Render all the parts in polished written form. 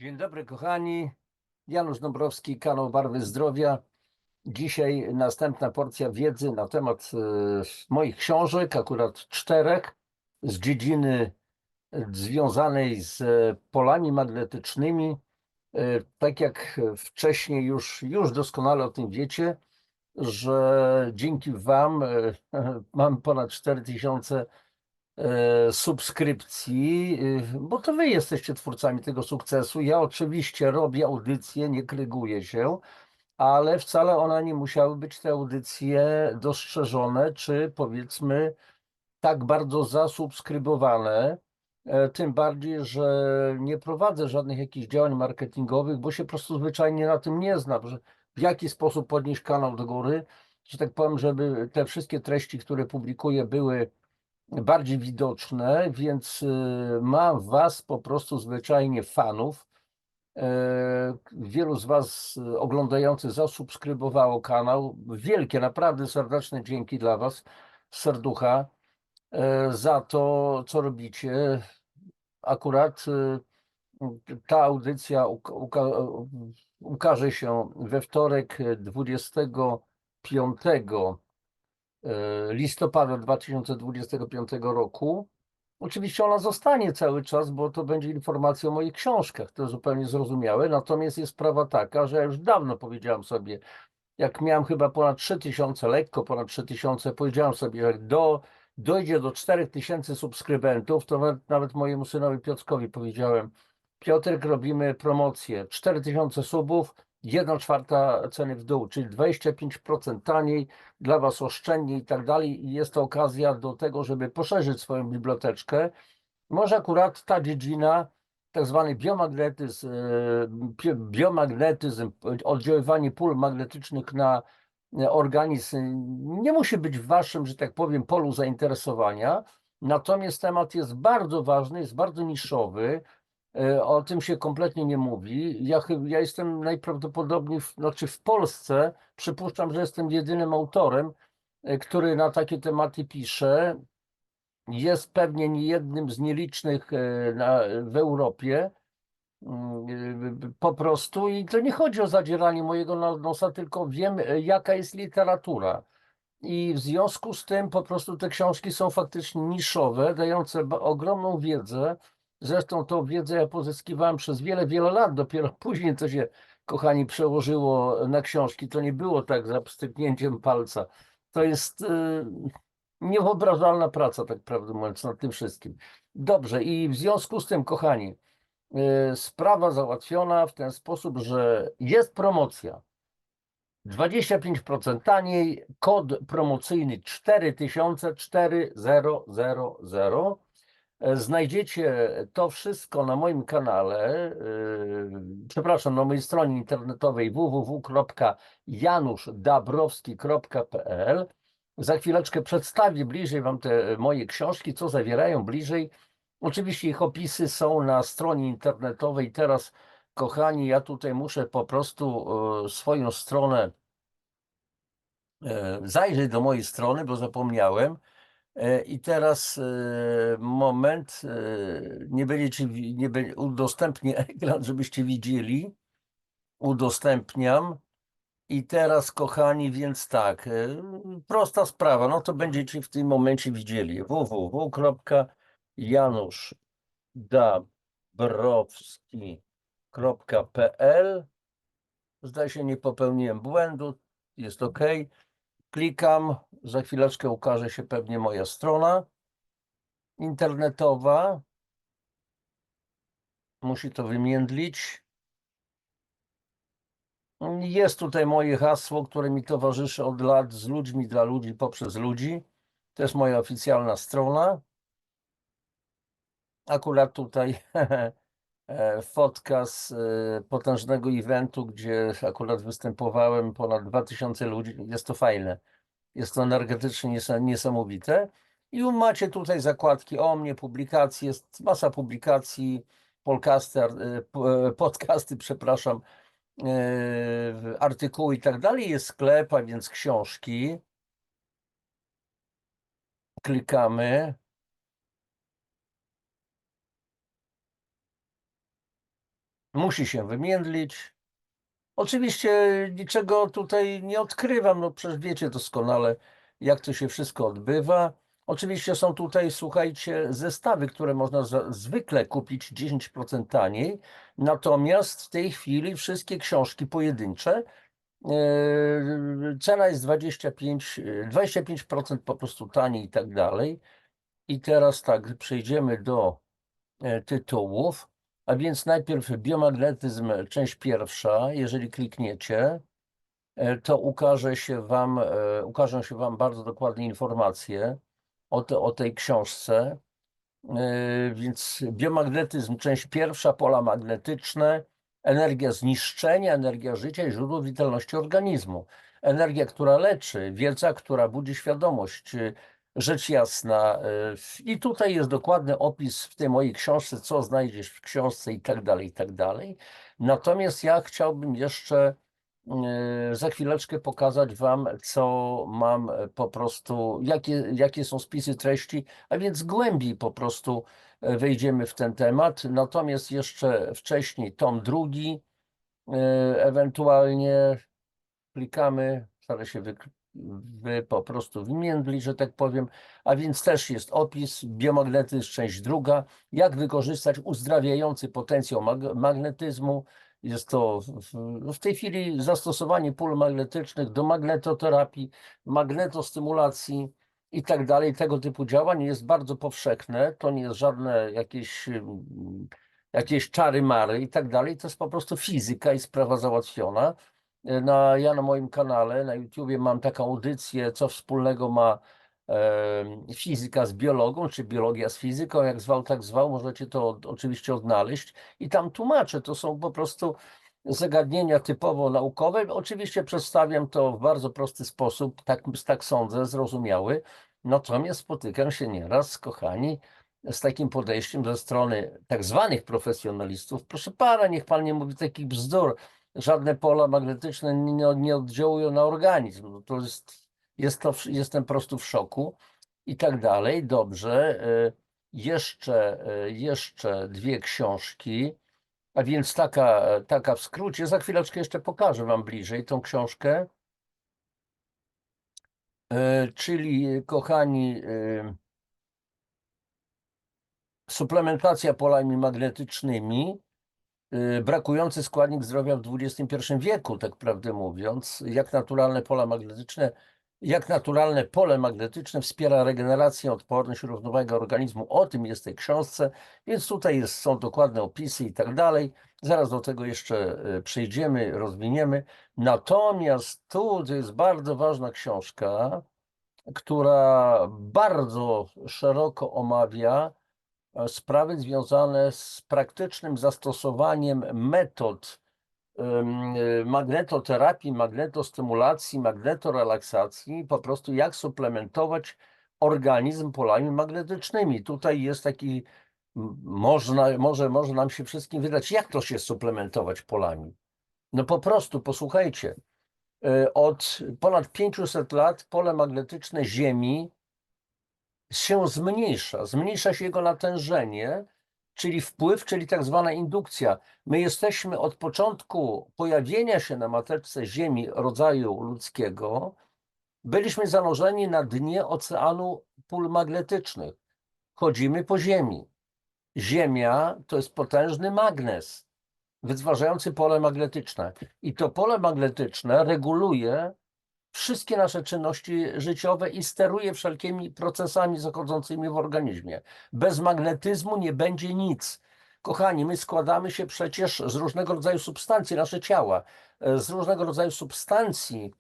Dzień dobry, kochani. Janusz Dąbrowski, kanał Barwy Zdrowia. Dzisiaj następna porcja wiedzy na temat moich książek, akurat 4 z dziedziny związanej z polami magnetycznymi. Tak jak wcześniej już doskonale o tym wiecie, że dzięki Wam mam ponad 4000 subskrypcji, bo to wy jesteście twórcami tego sukcesu. Ja oczywiście robię audycje, nie kryguję się, ale wcale one nie musiały być, te audycje, dostrzeżone, czy powiedzmy tak bardzo zasubskrybowane. Tym bardziej, że nie prowadzę żadnych jakichś działań marketingowych, bo się po prostu zwyczajnie na tym nie znam, że w jaki sposób podnieść kanał do góry, że tak powiem, żeby te wszystkie treści, które publikuję, były bardziej widoczne, więc mam was po prostu zwyczajnie fanów. Wielu z was oglądających zasubskrybowało kanał. Wielkie, naprawdę serdeczne dzięki dla was, z serducha, za to, co robicie. Akurat ta audycja ukaże się we wtorek 25 listopada 2025 roku. Oczywiście ona zostanie cały czas, bo to będzie informacja o moich książkach, to zupełnie zrozumiałe. Natomiast jest sprawa taka, że ja już dawno powiedziałem sobie, jak miałem chyba ponad 3000, lekko ponad 3000, powiedziałem sobie, że jak dojdzie do 4000 subskrybentów, to nawet mojemu synowi Piotrkowi powiedziałem: Piotrek, robimy promocję, 4000 subów, 1/4 ceny w dół, czyli 25% taniej, dla was oszczędniej i tak dalej. I jest to okazja do tego, żeby poszerzyć swoją biblioteczkę. Może akurat ta dziedzina, tak zwany biomagnetyzm, oddziaływanie pól magnetycznych na organizm, nie musi być w waszym, że tak powiem, polu zainteresowania. Natomiast temat jest bardzo ważny, jest bardzo niszowy. O tym się kompletnie nie mówi. Ja jestem najprawdopodobniej, znaczy w Polsce, przypuszczam, że jestem jedynym autorem, który na takie tematy pisze. Jest pewnie jednym z nielicznych w Europie, po prostu, i to nie chodzi o zadzieranie mojego nosa, tylko wiem, jaka jest literatura. I w związku z tym po prostu te książki są faktycznie niszowe, dające ogromną wiedzę. Zresztą tą wiedzę ja pozyskiwałem przez wiele, wiele lat. Dopiero później to się, kochani, przełożyło na książki. To nie było tak za pstryknięciem palca. To jest niewyobrażalna praca, tak prawdę mówiąc, nad tym wszystkim. Dobrze, i w związku z tym, kochani, sprawa załatwiona w ten sposób, że jest promocja. 25% taniej, kod promocyjny 4000. Znajdziecie to wszystko na moim kanale, przepraszam, na mojej stronie internetowej www.januszdabrowski.pl. Za chwileczkę przedstawię bliżej wam te moje książki, co zawierają bliżej. Oczywiście ich opisy są na stronie internetowej. Teraz, kochani, ja tutaj muszę po prostu swoją stronę, zajrzeć do mojej strony, bo zapomniałem. I teraz moment, nie będziecie, udostępnię ekran, żebyście widzieli. Udostępniam. I teraz, kochani, więc tak, prosta sprawa, no to będziecie w tym momencie widzieli www.januszdabrowski.pl. Zdaje się, nie popełniłem błędu, jest OK. Klikam, za chwileczkę ukaże się pewnie moja strona internetowa. Musi to wymiędlić. Jest tutaj moje hasło, które mi towarzyszy od lat, z ludźmi, dla ludzi, poprzez ludzi. To jest moja oficjalna strona. Akurat tutaj fotka z potężnego eventu, gdzie akurat występowałem, ponad 2000 ludzi. Jest to fajne. Jest to energetycznie niesamowite. I macie tutaj zakładki o mnie, publikacje, jest masa publikacji, podcasty, przepraszam, artykuły i tak dalej. Jest sklep, a więc książki. Klikamy. . musi się wymienić. Oczywiście niczego tutaj nie odkrywam, no przecież wiecie doskonale, jak to się wszystko odbywa. Oczywiście są tutaj, słuchajcie, zestawy, które można zwykle kupić 10% taniej, natomiast w tej chwili wszystkie książki pojedyncze, cena jest 25% po prostu taniej i tak dalej. I teraz tak, przejdziemy do tytułów. A więc najpierw biomagnetyzm, część pierwsza. Jeżeli klikniecie, to ukażą się Wam bardzo dokładne informacje o tej książce. Więc biomagnetyzm, część pierwsza, pola magnetyczne, energia zniszczenia, energia życia i źródło witalności organizmu. Energia, która leczy, wiedza, która budzi świadomość, rzecz jasna. I tutaj jest dokładny opis w tej mojej książce, co znajdziesz w książce i tak dalej, i tak dalej. Natomiast ja chciałbym jeszcze za chwileczkę pokazać Wam, co mam po prostu, jakie są spisy treści, a więc głębiej po prostu wejdziemy w ten temat. Natomiast jeszcze wcześniej tom drugi, ewentualnie klikamy, starę się po prostu wymienić, że tak powiem, a więc też jest opis, biomagnetyzm, część druga, jak wykorzystać uzdrawiający potencjał magnetyzmu. Jest to w tej chwili zastosowanie pól magnetycznych do magnetoterapii, magnetostymulacji i tak dalej. Tego typu działań jest bardzo powszechne. To nie jest żadne jakieś czary-mary i tak dalej. To jest po prostu fizyka i sprawa załatwiona. Ja na moim kanale na YouTubie mam taką audycję, co wspólnego ma fizyka z biologią, czy biologia z fizyką, jak zwał, tak zwał, możecie to oczywiście odnaleźć i tam tłumaczę, to są po prostu zagadnienia typowo naukowe. Oczywiście przedstawiam to w bardzo prosty sposób, tak sądzę, zrozumiały, natomiast spotykam się nieraz, kochani, z takim podejściem ze strony tak zwanych profesjonalistów. Proszę pana, niech pan nie mówi takich bzdur, żadne pola magnetyczne nie oddziałują na organizm. No to jestem po prostu w szoku i tak dalej. Dobrze. Jeszcze dwie książki, a więc taka w skrócie. Za chwileczkę jeszcze pokażę Wam bliżej tą książkę. Czyli, kochani, suplementacja polami magnetycznymi, brakujący składnik zdrowia w XXI wieku, tak prawdę mówiąc, jak naturalne pole magnetyczne wspiera regenerację, odporność, równowagę organizmu. O tym jest w tej książce, więc tutaj są dokładne opisy i tak dalej. Zaraz do tego jeszcze przejdziemy, rozwiniemy. Natomiast tu to jest bardzo ważna książka, która bardzo szeroko omawia sprawy związane z praktycznym zastosowaniem metod magnetoterapii, magnetostymulacji, magnetorelaksacji, po prostu jak suplementować organizm polami magnetycznymi. Tutaj jest taki, może nam się wszystkim wydać, jak to się suplementować polami. No po prostu, posłuchajcie, od ponad 500 lat pole magnetyczne Ziemi się zmniejsza się jego natężenie, czyli wpływ, czyli tak zwana indukcja. My jesteśmy od początku pojawienia się na mateczce Ziemi rodzaju ludzkiego, byliśmy zanurzeni na dnie oceanu pól magnetycznych. Chodzimy po Ziemi. Ziemia to jest potężny magnes wytwarzający pole magnetyczne. I to pole magnetyczne reguluje wszystkie nasze czynności życiowe i steruje wszelkimi procesami zachodzącymi w organizmie. Bez magnetyzmu nie będzie nic. Kochani, my składamy się przecież z różnego rodzaju substancji, nasze ciała, z różnego rodzaju substancji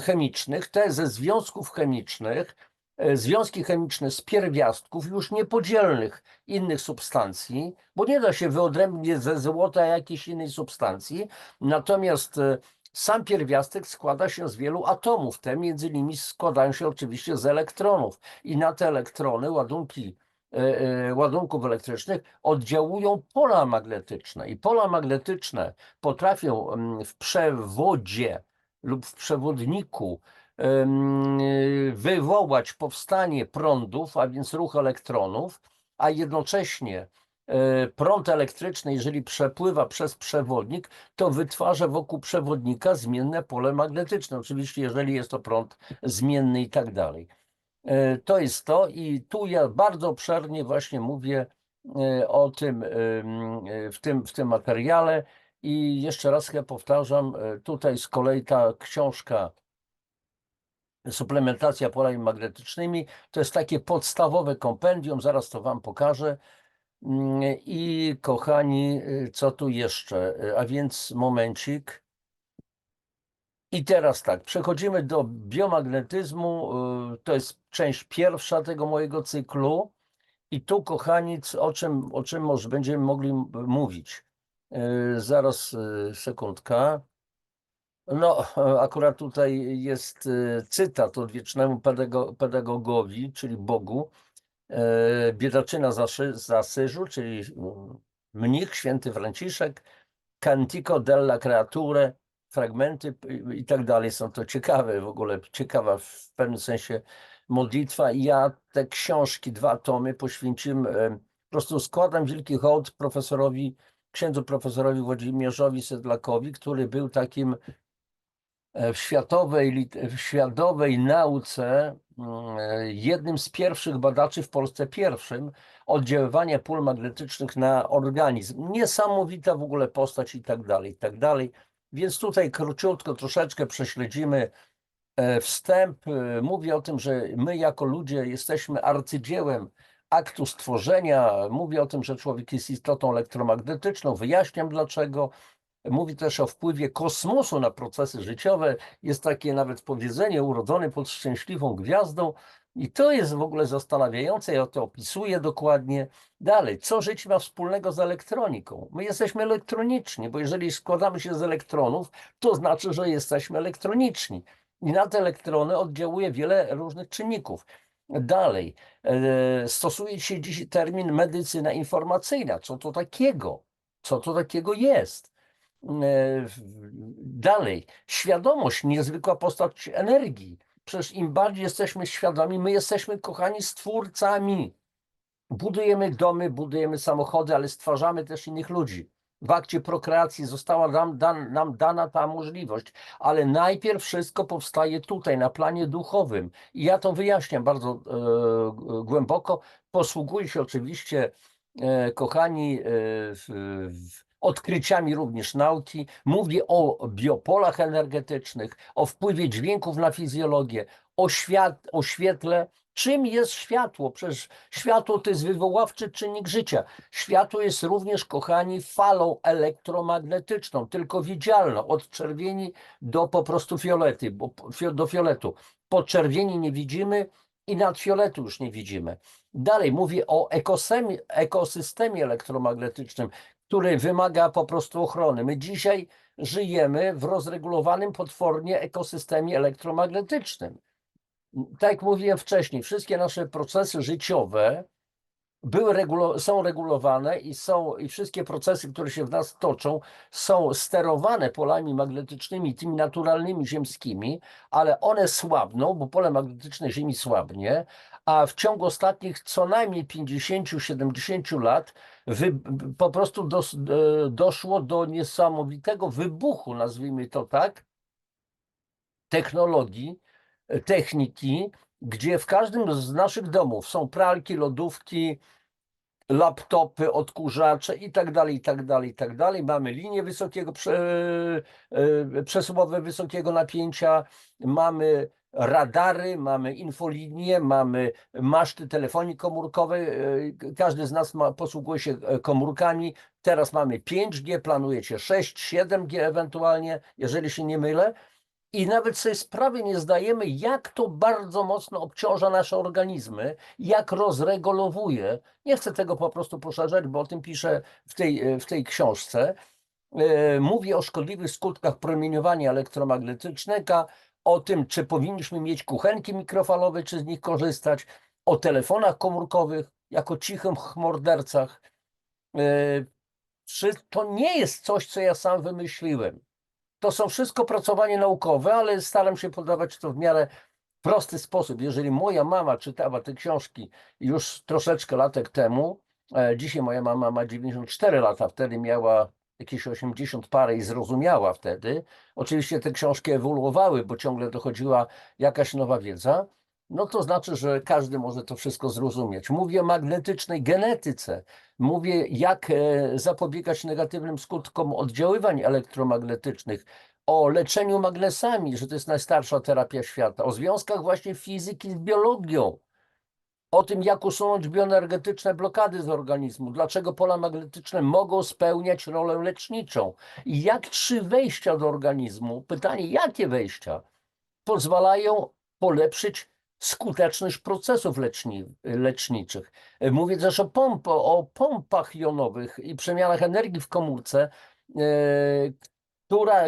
chemicznych, te ze związków chemicznych, związki chemiczne z pierwiastków już niepodzielnych innych substancji, bo nie da się wyodrębnić ze złota jakiejś innej substancji, natomiast sam pierwiastek składa się z wielu atomów. Te między innymi składają się oczywiście z elektronów i na te elektrony ładunków elektrycznych oddziałują pola magnetyczne i pola magnetyczne potrafią w przewodzie lub w przewodniku wywołać powstanie prądów, a więc ruch elektronów, a jednocześnie prąd elektryczny, jeżeli przepływa przez przewodnik, to wytwarza wokół przewodnika zmienne pole magnetyczne. Oczywiście, jeżeli jest to prąd zmienny i tak dalej. To jest to i tu ja bardzo obszernie właśnie mówię o tym w tym materiale i jeszcze raz chyba powtarzam, tutaj z kolei ta książka Suplementacja polami magnetycznymi to jest takie podstawowe kompendium, zaraz to wam pokażę. I kochani, co tu jeszcze? A więc momencik. I teraz tak, przechodzimy do biomagnetyzmu. To jest część pierwsza tego mojego cyklu. I tu, kochani, o czym może będziemy mogli mówić. Zaraz, sekundka. No, akurat tutaj jest cytat odwiecznemu pedagogowi, czyli Bogu. Biedaczyna z Asyżu, czyli mnich, święty Franciszek, Cantico della Creature, fragmenty i tak dalej. Są to ciekawe, w ogóle ciekawa w pewnym sensie modlitwa. I ja te książki, 2 tomy poświęciłem, po prostu składam wielki hołd księdzu profesorowi Włodzimierzowi Sedlakowi, który był takim w światowej nauce jednym z pierwszych badaczy w Polsce, pierwszym, oddziaływania pól magnetycznych na organizm. Niesamowita w ogóle postać i tak dalej, i tak dalej. Więc tutaj króciutko troszeczkę prześledzimy wstęp. Mówię o tym, że my jako ludzie jesteśmy arcydziełem aktu stworzenia. Mówię o tym, że człowiek jest istotą elektromagnetyczną. Wyjaśniam dlaczego. Mówi też o wpływie kosmosu na procesy życiowe. Jest takie nawet powiedzenie, urodzony pod szczęśliwą gwiazdą. I to jest w ogóle zastanawiające, ja to opisuję dokładnie. Dalej, co życie ma wspólnego z elektroniką? My jesteśmy elektroniczni, bo jeżeli składamy się z elektronów, to znaczy, że jesteśmy elektroniczni. I na te elektrony oddziałuje wiele różnych czynników. Dalej, stosuje się dziś termin medycyna informacyjna. Co to takiego? Co to takiego jest? Dalej, świadomość, niezwykła postać energii. Przecież im bardziej jesteśmy świadomi, my jesteśmy, kochani, stwórcami. Budujemy domy, budujemy samochody, ale stwarzamy też innych ludzi. W akcie prokreacji została nam dana ta możliwość, ale najpierw wszystko powstaje tutaj, na planie duchowym. I ja to wyjaśniam bardzo głęboko. Posługuję się oczywiście, kochani, odkryciami również nauki. Mówię o biopolach energetycznych, o wpływie dźwięków na fizjologię, o świetle. Czym jest światło? Przecież światło to jest wywoławczy czynnik życia. Światło jest również, kochani, falą elektromagnetyczną, tylko widzialną, od czerwieni do po prostu do fioletu. Po czerwieni nie widzimy i nad fioletu już nie widzimy. Dalej mówię o ekosystemie elektromagnetycznym, który wymaga po prostu ochrony. My dzisiaj żyjemy w rozregulowanym potwornie ekosystemie elektromagnetycznym. Tak jak mówiłem wcześniej, wszystkie nasze procesy życiowe są regulowane i wszystkie procesy, które się w nas toczą, są sterowane polami magnetycznymi, tymi naturalnymi ziemskimi, ale one słabną, bo pole magnetyczne Ziemi słabnie, a w ciągu ostatnich co najmniej 50-70 lat po prostu doszło do niesamowitego wybuchu, nazwijmy to tak, technologii, techniki, gdzie w każdym z naszych domów są pralki, lodówki, laptopy, odkurzacze i tak dalej, i tak dalej, i tak dalej. Mamy linie przesyłowe wysokiego napięcia, mamy radary, mamy infolinie, mamy maszty telefonii komórkowej. Każdy z nas posługuje się komórkami. Teraz mamy 5G, planujecie 6, 7G ewentualnie, jeżeli się nie mylę. I nawet sobie sprawy nie zdajemy, jak to bardzo mocno obciąża nasze organizmy, jak rozregulowuje. Nie chcę tego po prostu poszerzać, bo o tym piszę w tej książce. Mówię o szkodliwych skutkach promieniowania elektromagnetycznego, o tym, czy powinniśmy mieć kuchenki mikrofalowe, czy z nich korzystać, o telefonach komórkowych jako cichych mordercach. To nie jest coś, co ja sam wymyśliłem. To są wszystko opracowania naukowe, ale staram się podawać to w miarę prosty sposób. Jeżeli moja mama czytała te książki już troszeczkę latek temu, Dzisiaj moja mama ma 94 lata, wtedy miała jakieś 80 parę i zrozumiała wtedy. Oczywiście te książki ewoluowały, bo ciągle dochodziła jakaś nowa wiedza. No to znaczy, że każdy może to wszystko zrozumieć. Mówię o magnetycznej genetyce. Mówię, jak zapobiegać negatywnym skutkom oddziaływań elektromagnetycznych, o leczeniu magnesami, że to jest najstarsza terapia świata, o związkach właśnie fizyki z biologią, o tym, jak usunąć bioenergetyczne blokady z organizmu, dlaczego pola magnetyczne mogą spełniać rolę leczniczą i jak 3 wejścia do organizmu, pytanie, jakie wejścia pozwalają polepszyć skuteczność procesów leczniczych. Mówię też o pompach jonowych i przemianach energii w komórce,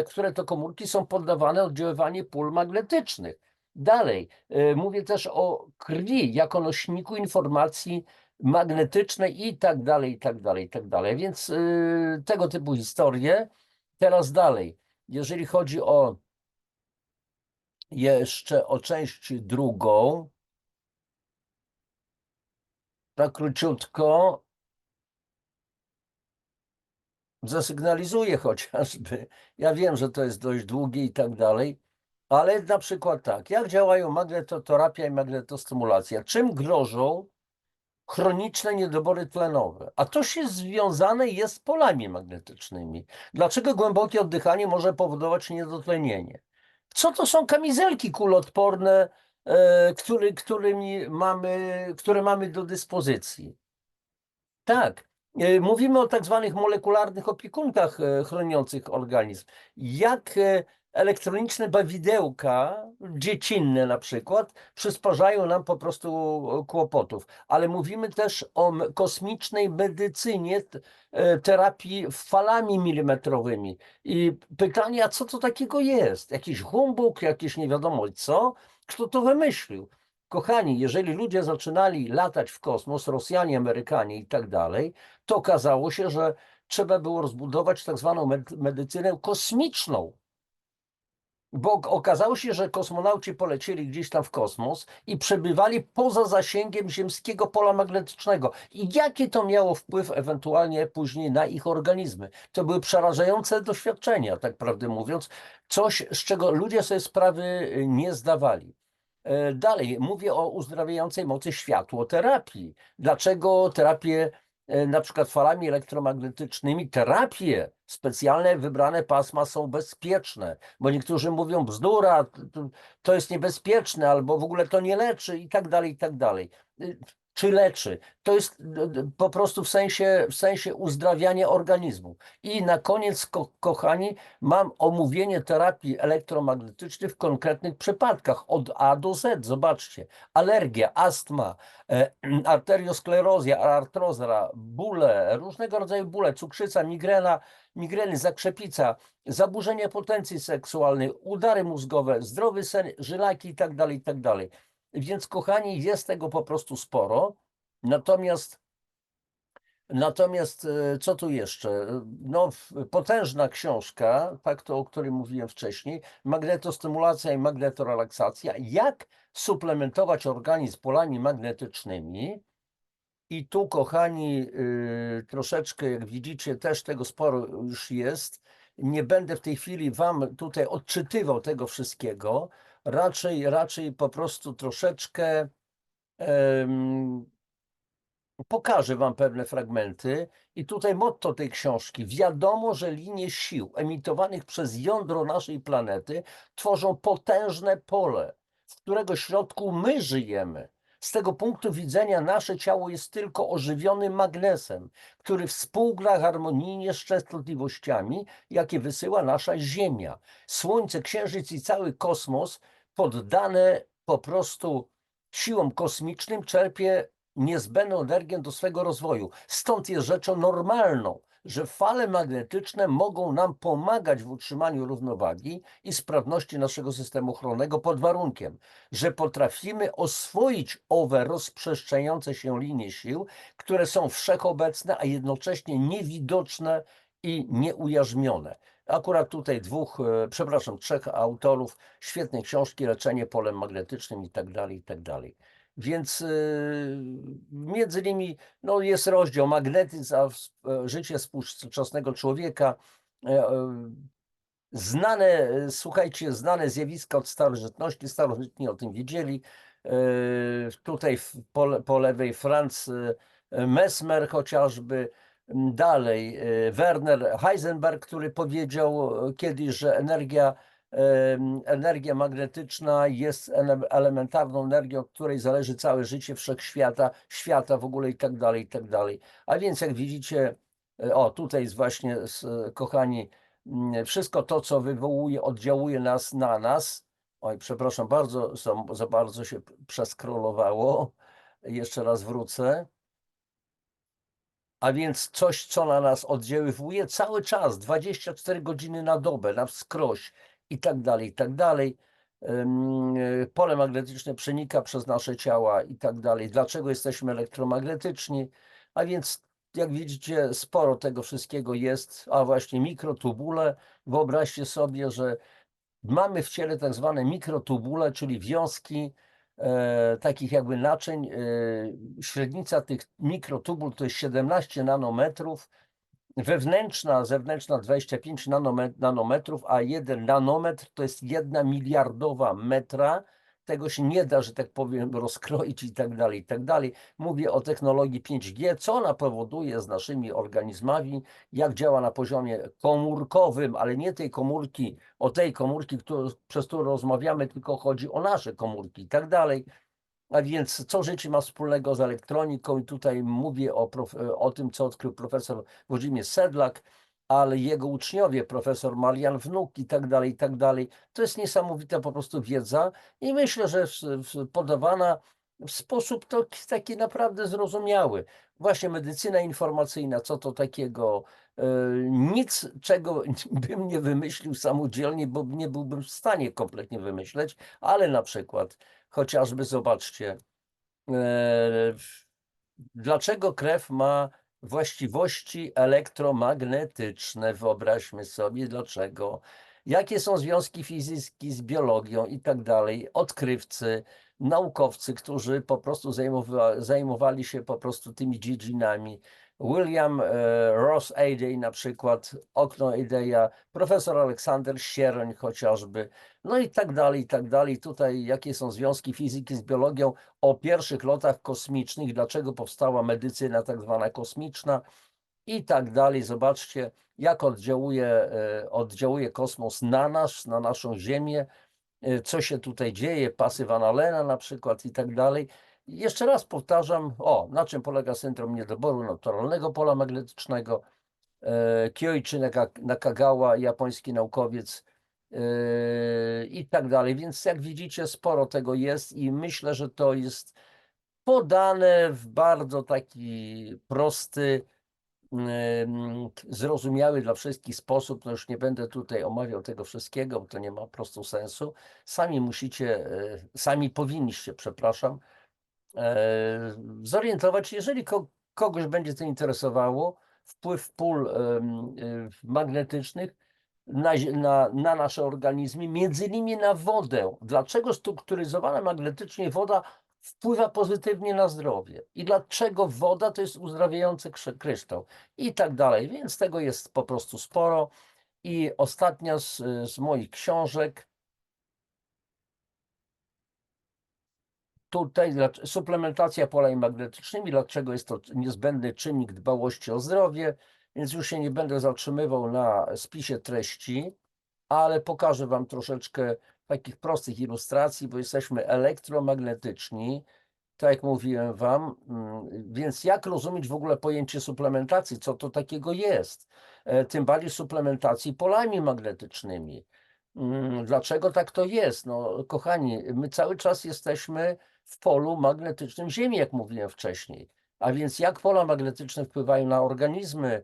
które to komórki są poddawane oddziaływaniu pól magnetycznych. Dalej, mówię też o krwi jako nośniku informacji magnetycznej i tak dalej, i tak dalej, i tak dalej. Więc tego typu historie. Teraz dalej, jeżeli chodzi jeszcze o część drugą, tak króciutko zasygnalizuję chociażby. Ja wiem, że to jest dość długie i tak dalej, ale na przykład tak, jak działają magnetoterapia i magnetostymulacja? Czym grożą chroniczne niedobory tlenowe? A to się związane jest z polami magnetycznymi. Dlaczego głębokie oddychanie może powodować niedotlenienie? Co to są kamizelki kuloodporne, które mamy do dyspozycji? Tak. Mówimy o tak zwanych molekularnych opiekunkach chroniących organizm. Jak elektroniczne bawidełka dziecinne na przykład przysparzają nam po prostu kłopotów. Ale mówimy też o kosmicznej medycynie, terapii falami milimetrowymi. I pytanie, a co to takiego jest? Jakiś humbug, jakieś nie wiadomo co? Kto to wymyślił? Kochani, jeżeli ludzie zaczynali latać w kosmos, Rosjanie, Amerykanie i tak dalej, to okazało się, że trzeba było rozbudować tak zwaną medycynę kosmiczną. Bo okazało się, że kosmonauci polecieli gdzieś tam w kosmos i przebywali poza zasięgiem ziemskiego pola magnetycznego. I jaki to miało wpływ ewentualnie później na ich organizmy? To były przerażające doświadczenia, tak prawdę mówiąc, coś, z czego ludzie sobie sprawy nie zdawali. Dalej, mówię o uzdrawiającej mocy światłoterapii. Dlaczego terapię na przykład falami elektromagnetycznymi, terapie specjalne, wybrane pasma są bezpieczne, bo niektórzy mówią bzdura, to jest niebezpieczne, albo w ogóle to nie leczy i tak dalej, i tak dalej. Czy leczy? To jest po prostu w sensie uzdrawiania organizmu. I na koniec, kochani, mam omówienie terapii elektromagnetycznej w konkretnych przypadkach, od A do Z. Zobaczcie, alergia, astma, arteriosklerozja, artroza, bóle, różnego rodzaju bóle, cukrzyca, migreny, zakrzepica, zaburzenie potencji seksualnej, udary mózgowe, zdrowy sen, żylaki i tak dalej, i tak dalej. Więc kochani, jest tego po prostu sporo. Natomiast co tu jeszcze? No, potężna książka, tak to, o której mówiłem wcześniej, magnetostymulacja i magnetorelaksacja. Jak suplementować organizm polami magnetycznymi? I tu, kochani, troszeczkę, jak widzicie, też tego sporo już jest. Nie będę w tej chwili wam tutaj odczytywał tego wszystkiego. Raczej po prostu troszeczkę pokażę wam pewne fragmenty. I tutaj motto tej książki. Wiadomo, że linie sił emitowanych przez jądro naszej planety tworzą potężne pole, w którego środku my żyjemy. Z tego punktu widzenia nasze ciało jest tylko ożywionym magnesem, który współgra harmonijnie z częstotliwościami, jakie wysyła nasza Ziemia. Słońce, Księżyc i cały kosmos poddane po prostu siłom kosmicznym czerpie niezbędną energię do swego rozwoju. Stąd jest rzeczą normalną, że fale magnetyczne mogą nam pomagać w utrzymaniu równowagi i sprawności naszego systemu chronowego pod warunkiem, że potrafimy oswoić owe rozprzestrzeniające się linie sił, które są wszechobecne, a jednocześnie niewidoczne i nieujarzmione. Akurat tutaj trzech autorów świetnej książki Leczenie polem magnetycznym i tak dalej, i tak dalej. Więc między nimi no, jest rozdział magnetyzm, a życie współczesnego człowieka. Znane, słuchajcie, znane zjawiska od starożytności, starożytni o tym wiedzieli. Tutaj po lewej Franz Mesmer chociażby, dalej Werner Heisenberg, który powiedział kiedyś, że energia magnetyczna jest elementarną energią, od której zależy całe życie wszechświata, świata w ogóle i tak dalej, i tak dalej. A więc jak widzicie, o tutaj jest właśnie, kochani, wszystko to, co wywołuje, oddziałuje na nas. Oj, przepraszam bardzo, za bardzo się przeskrolowało. Jeszcze raz wrócę. A więc coś, co na nas oddziaływuje cały czas, 24 godziny na dobę, na wskroś i tak dalej, i tak dalej. Pole magnetyczne przenika przez nasze ciała i tak dalej. Dlaczego jesteśmy elektromagnetyczni? A więc, jak widzicie, sporo tego wszystkiego jest, a właśnie mikrotubule. Wyobraźcie sobie, że mamy w ciele tak zwane mikrotubule, czyli wiązki takich jakby naczyń. Średnica tych mikrotubul to jest 17 nanometrów, wewnętrzna, zewnętrzna 25 nanometrów, a 1 nanometr to jest 1 miliardowa metra. Tego się nie da, że tak powiem, rozkroić i tak dalej, i tak dalej. Mówię o technologii 5G, co ona powoduje z naszymi organizmami, jak działa na poziomie komórkowym, ale nie tej komórki, o tej komórki, przez którą rozmawiamy, tylko chodzi o nasze komórki i tak dalej. A więc co życie ma wspólnego z elektroniką? I tutaj mówię o tym, co odkrył profesor Włodzimierz Sedlak, ale jego uczniowie, profesor Marian Wnuk i tak dalej, i tak dalej. To jest niesamowita po prostu wiedza i myślę, że podawana w sposób taki naprawdę zrozumiały. Właśnie medycyna informacyjna, co to takiego? Nic, czego bym nie wymyślił samodzielnie, bo nie byłbym w stanie kompletnie wymyśleć, ale na przykład chociażby zobaczcie, dlaczego krew ma właściwości elektromagnetyczne, wyobraźmy sobie dlaczego, jakie są związki fizyki z biologią i tak dalej, odkrywcy, naukowcy, którzy po prostu zajmowali się po prostu tymi dziedzinami. William Ross Adey na przykład, okno Adeya, profesor Aleksander Sieroń chociażby, no i tak dalej, i tak dalej. Tutaj jakie są związki fizyki z biologią, o pierwszych lotach kosmicznych, dlaczego powstała medycyna tak zwana kosmiczna i tak dalej. Zobaczcie, jak oddziałuje kosmos na nas, na naszą Ziemię, co się tutaj dzieje, pasy Van Allena na przykład i tak dalej. Jeszcze raz powtarzam, na czym polega syndrom niedoboru naturalnego pola magnetycznego. Kyoichi Nakagawa, japoński naukowiec, i tak dalej. Więc jak widzicie, sporo tego jest i myślę, że to jest podane w bardzo taki prosty, zrozumiały dla wszystkich sposób. No już nie będę tutaj omawiał tego wszystkiego, bo to nie ma po prostu sensu. Sami musicie, sami powinniście, przepraszam, zorientować się, jeżeli kogoś będzie to interesowało, wpływ pól magnetycznych na nasze organizmy, między innymi na wodę. Dlaczego strukturyzowana magnetycznie woda wpływa pozytywnie na zdrowie i dlaczego woda to jest uzdrawiający kryształ i tak dalej. Więc tego jest po prostu sporo. I ostatnia z moich książek. Tutaj suplementacja polami magnetycznymi, dlaczego jest to niezbędny czynnik dbałości o zdrowie, więc już się nie będę zatrzymywał na spisie treści, ale pokażę Wam troszeczkę takich prostych ilustracji, bo jesteśmy elektromagnetyczni, tak jak mówiłem Wam, więc jak rozumieć w ogóle pojęcie suplementacji, co to takiego jest, tym bardziej suplementacji polami magnetycznymi. Dlaczego tak to jest? No, kochani, my cały czas jesteśmy w polu magnetycznym Ziemi, jak mówiłem wcześniej. A więc jak pola magnetyczne wpływają na organizmy?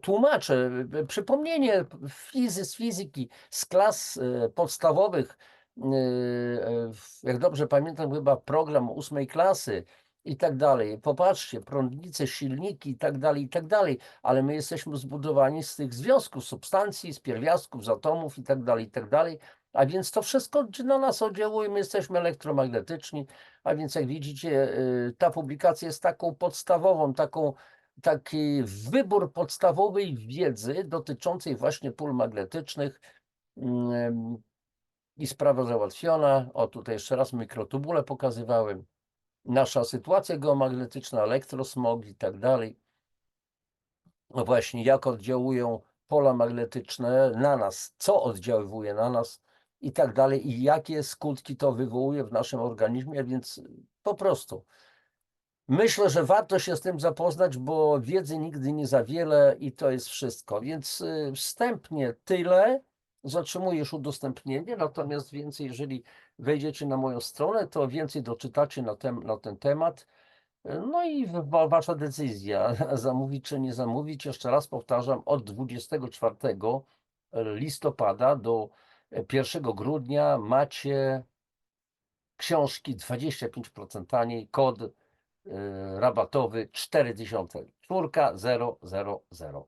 Tłumaczę, przypomnienie z fizyki, z klas podstawowych, jak dobrze pamiętam, chyba program 8 klasy i tak dalej. Popatrzcie, prądnice, silniki i tak dalej, i tak dalej, ale my jesteśmy zbudowani z tych związków, substancji, z pierwiastków, z atomów i tak dalej, i tak dalej. A więc to wszystko na nas oddziałuje, my jesteśmy elektromagnetyczni, a więc jak widzicie, ta publikacja jest taką podstawową, taki wybór podstawowej wiedzy dotyczącej właśnie pól magnetycznych. I sprawa załatwiona. O, tutaj jeszcze raz mikrotubule pokazywałem. Nasza sytuacja geomagnetyczna, elektrosmog i tak dalej. No właśnie, jak oddziałują pola magnetyczne na nas, co oddziaływuje na nas i tak dalej, i jakie skutki to wywołuje w naszym organizmie, więc po prostu myślę, że warto się z tym zapoznać, bo wiedzy nigdy nie za wiele i to jest wszystko. Więc wstępnie tyle. Zatrzymuję udostępnienie, natomiast więcej, jeżeli wejdziecie na moją stronę, to więcej doczytacie na ten temat. No i wasza decyzja, zamówić czy nie zamówić. Jeszcze raz powtarzam, od 24 listopada do 1 grudnia macie książki 25% taniej, kod rabatowy 4000, 4000.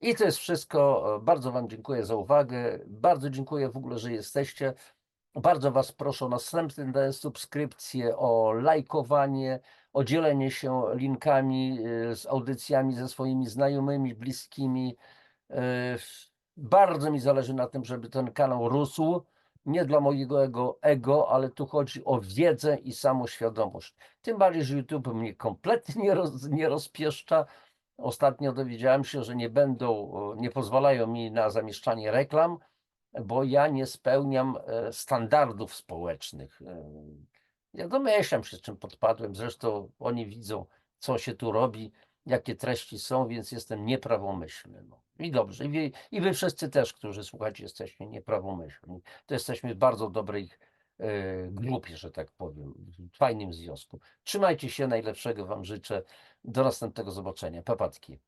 I to jest wszystko. Bardzo wam dziękuję za uwagę. Bardzo dziękuję w ogóle, że jesteście. Bardzo was proszę o następne subskrypcje, o lajkowanie, o dzielenie się linkami z audycjami ze swoimi znajomymi, bliskimi. Bardzo mi zależy na tym, żeby ten kanał rósł. Nie dla mojego ego, ale tu chodzi o wiedzę i samoświadomość. Tym bardziej, że YouTube mnie kompletnie nie rozpieszcza. Ostatnio dowiedziałem się, że nie pozwalają mi na zamieszczanie reklam, bo ja nie spełniam standardów społecznych. Ja domyślam się, z czym podpadłem. Zresztą oni widzą, co się tu robi, jakie treści są, więc jestem nieprawomyślny. No. I dobrze. I wy wszyscy też, którzy słuchacie, jesteście nieprawomyślni. To jesteśmy w bardzo dobrej grupie, że tak powiem, w fajnym związku. Trzymajcie się, najlepszego wam życzę. Do następnego zobaczenia. Papatki.